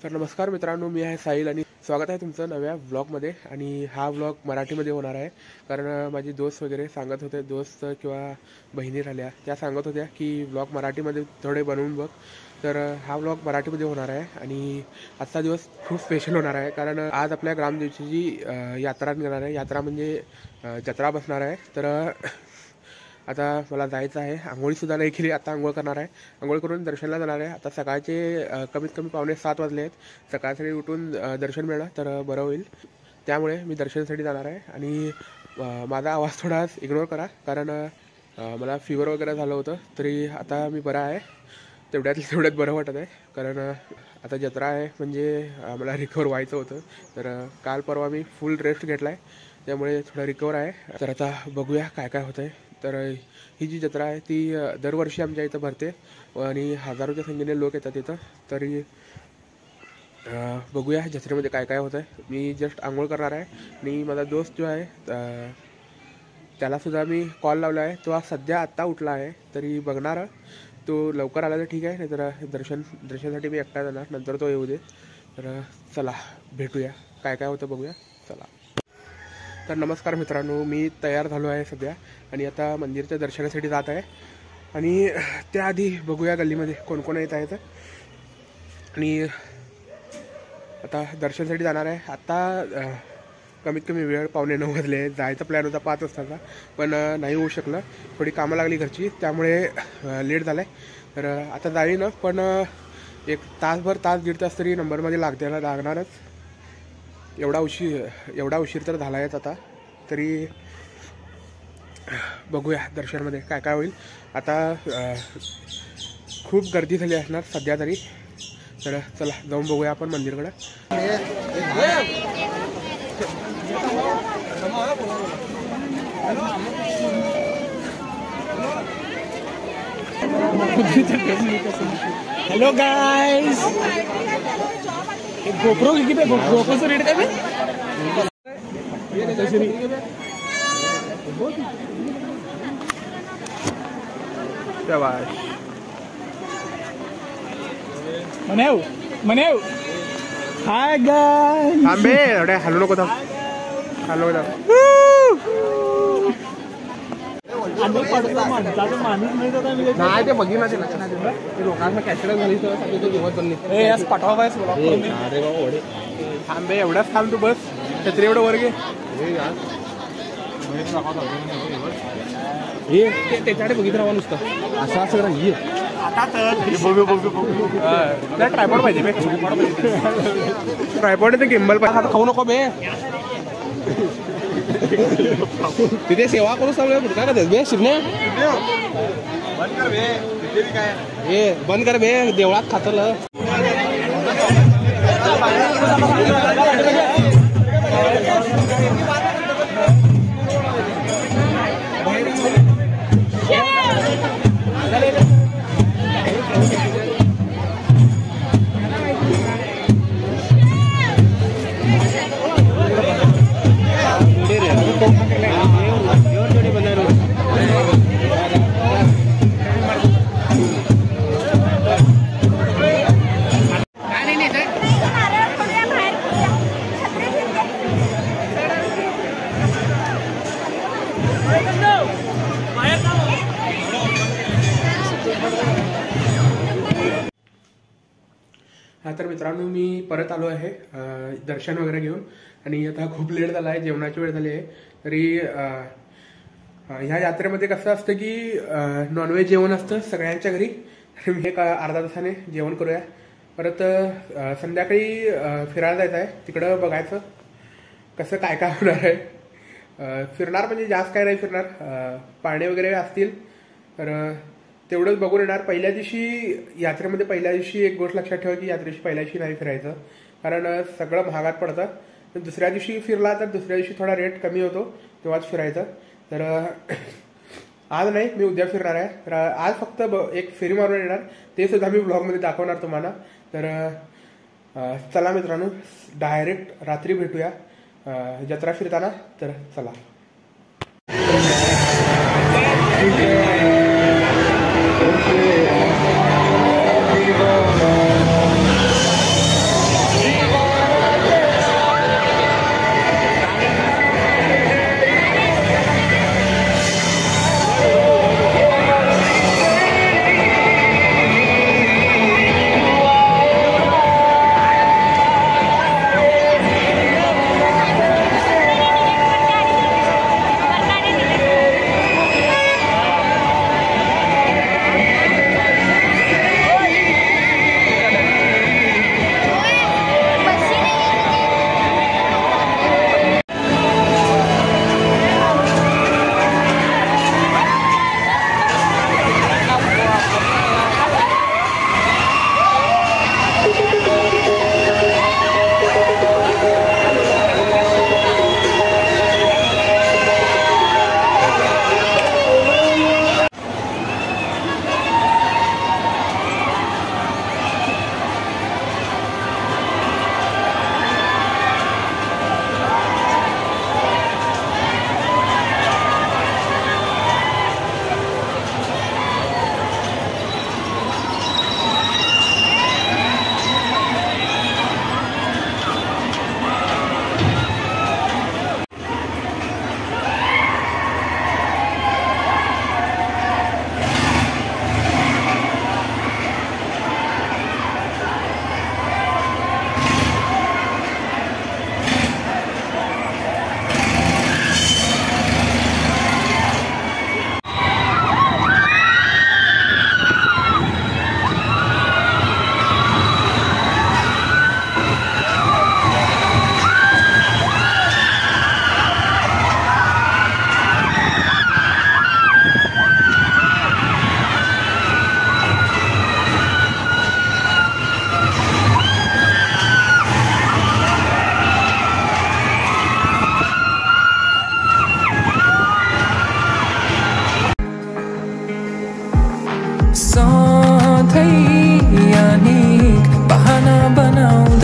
तर नमस्कार मित्रांनो, मी आहे साहिल आणि स्वागत आहे तुमचं नव्या व्लॉगमध्ये. आणि हा व्लॉग मराठीमध्ये होणार आहे कारण माझी दोस्त वगैरे सांगत होते, दोस्त किंवा बहिणी राहिल्या त्या सांगत होत्या की व्लॉग मराठीमध्ये थोडे बनवून बघ. तर हा व्लॉग मराठीमध्ये होणार आहे आणि आजचा दिवस खूप स्पेशल होणार आहे कारण आज आपल्या ग्रामदेवतेची यात्रा निघणार आहे. यात्रा म्हणजे जत्रा बसणार आहे. तर आता मला जायचं आहे. आंघोळीसुद्धा नाही केली, आता आंघोळ करणार आहे. आंघोळ करून दर्शनाला जाणार आहे. आता सकाळचे कमीत कमी 6:45 वाजले आहेत. सकाळसाठी उठून दर्शन मिळालं तर बरं होईल, त्यामुळे मी दर्शनासाठी जाणार आहे. आणि माझा आवाज थोडा इग्नोर करा कारण मला फिवर वगैरे झालं होतं, तरी आता मी बरा आहे. तेवढ्यात बरं वाटत आहे कारण आता जत्रा आहे म्हणजे मला रिकवर व्हायचं होतं. तर काल परवा मी फुल रेस्ट घेतला आहे, त्यामुळे थोडा रिकवर आहे. तर आता बघूया काय काय होतं आहे. तर ही जी जत्रा आहे ती दरवर्षी आमच्या इथं भरते आणि हजारोच्या संख्येने लोक येतात इथं. तरी बघूया जत्रेमध्ये काय काय होतं आहे. मी जस्ट आंघोळ करणार आहे आणि माझा दोस्त जो आहे त्यालासुद्धा मी कॉल लावला आहे. तो सध्या आत्ता उठला आहे, तरी बघणार. तो लवकर आला तर ठीक आहे, नाहीतर दर्शनासाठी मी एकटा जाणार, नंतर तो येऊ दे. तर चला भेटूया, काय काय होतं बघूया, चला. तर नमस्कार मित्रांनो, मी तयार झालो आहे सध्या आणि आता मंदिरच्या दर्शनासाठी जात आहे. आणि त्याआधी बघूया गल्लीमध्ये कोण कोण येत आहेत. आणि आता दर्शनासाठी जाणार आहे. आता कमीत कमी वेळ 8:45 वाजले. जायचा प्लॅन होता 5 वाजताचा, पण नाही होऊ शकलं. थोडी कामं लागली घरची, त्यामुळे लेट झालं आहे. तर आता जाईन, पण एक दीड तास तरी नंबरमध्ये लागणारच. एवढा उशीर तर झाला आहेच आता. तरी बघूया दर्शनमध्ये काय काय होईल. आता खूप गर्दी झाली असणार सध्या तरी. तर चला जाऊन बघूया आपण मंदिरकडे. हेलो गाइस, गोप्रो किती आहे? गोप्रोचं रेट काय आहे? शाबाश. मनेव हाय गाइस. थांबे एवढे हलू नको थांब. नाही ते बघी ना, ते लोकांना कॅशलेस झाली सगळं जेवत बनली. पाठवा थांबे एवढाच थांब तू, बस छत्री एवढं वर घे. त्याच्याकडे बघित राहा नुसतं असं सगळं ये. ट्रायपॉड पाहिजे, ट्रायपॉड ते गिम्बल पाहिजे. आता खाऊ नको बे, तिथे सेवा करू सगळं काय करते बे. शिरणे बंद कर बे, देवळात खातलं. तर मित्रांनो, मी परत आलो आहे दर्शन वगैरे घेऊन. आणि आता खूप लेट झाला आहे, जेवणाची वेळ झाली आहे. तरी ह्या यात्रेमध्ये कसं असतं की नॉनव्हेज जेवण असतं सगळ्यांच्या घरी. मी एक अर्धा तासाने जेवण करूया. परत संध्याकाळी फिरायला जायचं आहे, तिकडं बघायचं कसं काय काय होणार आहे. फिरणार म्हणजे जास्त काय नाही फिरणार, पाणी वगैरे असतील तर तेवढंच बघून येणार. पहिल्या दिवशी एक गोष्ट लक्षात ठेवा की यात्रेशी पहिल्या दिवशी नाही फिरायचं कारण सगळं महागात पडतं. तर दुसऱ्या दिवशी फिरला तर दुसऱ्या दिवशी थोडा रेट कमी होतो, तेव्हाच फिरायचं. तर आज नाही, मी उद्या फिरणार आहे. तर आज फक्त एक फेरी मारून येणार, ते सुद्धा मी ब्लॉगमध्ये दाखवणार तुम्हाला. तर चला मित्रांनो, डायरेक्ट रात्री भेटूया जत्रा फिरताना. तर चला.